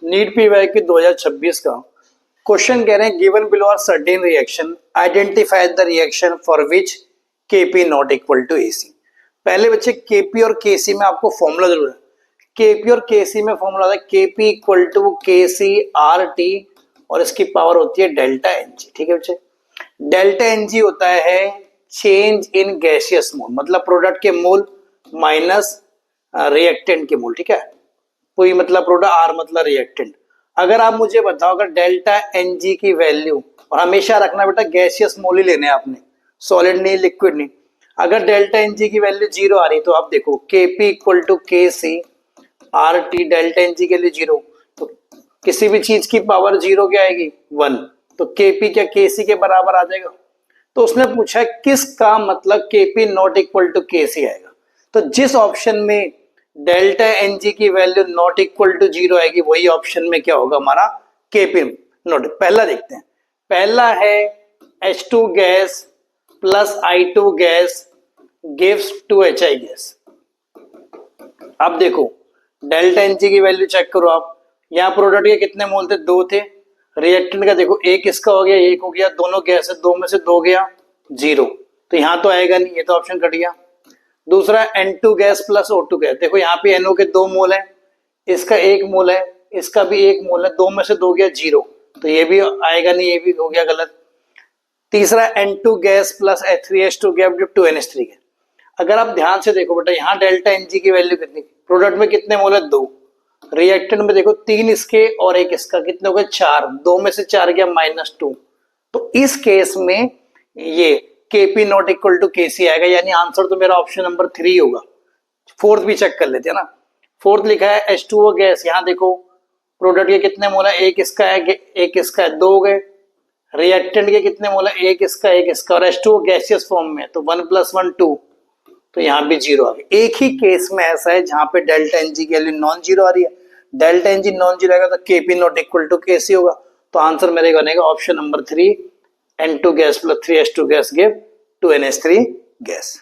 NEET PY की 2026 का question कह रहे हैं given below are certain reaction identify the reaction for which KP not equal to AC. पहले बच्चे केपी और केसी में आपको फॉर्मूला जरूर है। केपी और केसी में फॉर्मूला है KP equal to KC R T और इसकी पावर होती है डेल्टा एनजी। ठीक है बच्चे, डेल्टा एनजी होता है चेंज इन गैसियस मोल, मतलब प्रोडक्ट के मोल माइनस रिएक्टेंट के मोल। ठीक है, कोई मतलब प्रोडक्ट, आर मतलब रिएक्टेंट। अगर आप मुझे बताओ अगर डेल्टा एनजी की वैल्यू, और हमेशा रखना बेटा गैसियस मोल ही लेने आपने, सॉलिड नहीं लिक्विड नहीं। अगर डेल्टा एनजी की वैल्यू 0 आ रही तो आप देखो KP equal to K C R T, delta NG के लिए 0, तो किसी भी चीज की पावर 0 क्या आएगी 1, तो केपी क्या केसी के बराबर आ जाएगा। तो उसने पूछा किसका मतलब केपी नॉट इक्वल टू केसी आएगा, तो जिस ऑप्शन में डेल्टा एनजी की वैल्यू नॉट इक्वल टू 0 आएगी वही ऑप्शन में क्या होगा हमारा केपी नॉट। पहला देखते हैं, पहला है H2 gas plus I2 gas gives 2HI gas. अब देखो डेल्टा एनजी की वैल्यू चेक करो आप, यहाँ प्रोडक्ट के कितने मोल थे, 2 थे। रिएक्टेंट का देखो एक इसका हो गया एक हो गया, दोनों गैस है, 2 में से 2 गया 0, तो यहाँ तो आएगा नहीं, ये तो ऑप्शन कट गया। दूसरा N2 gas plus O2 gas, देखो यहाँ पे NO के 2 मोल है, इसका 1 मोल है, इसका भी 1 मोल है, 2 में से 2 गया 0, तो ये भी आएगा नहीं, ये भी हो गया गलत। तीसरा N2 gas plus H3H2 gas 2NH3 gas. अगर आप ध्यान से देखो बेटा यहाँ डेल्टा एनजी की वैल्यू कितनी, प्रोडक्ट में कितने मोल है 2, रिएक्टेंट में देखो 3 इसके और 1 इसका, कितने हो गए 4, 2 में से 4 गया -2, तो इस केस में ये केपी नॉट इक्वल टू केसी आएगा, यानी आंसर तो मेरा ऑप्शन नंबर 3 होगा। फोर्थ भी चेक कर लेते हैं ना, फोर्थ लिखा है H2O गैस, यहाँ देखो प्रोडक्ट के कितने मोल है, एक इसका है एक इसका है, 2 हो गए। रिएक्टेंट के कितने मोल है, एक इसका और H2O गैसियस फॉर्म में, तो 1 + 1 2, तो यहाँ भी 0 आ गया। एक ही केस में ऐसा है जहां पे डेल्टा एनजी की वैल्यू नॉन जीरो आ रही है, डेल्टा एनजी नॉन जीरो आएगा तो केपी नॉट इक्वल टू केसी होगा, तो आंसर मेरे बनेगा option number 3, N2 gas plus 3H2 gas give 2NH3 gas.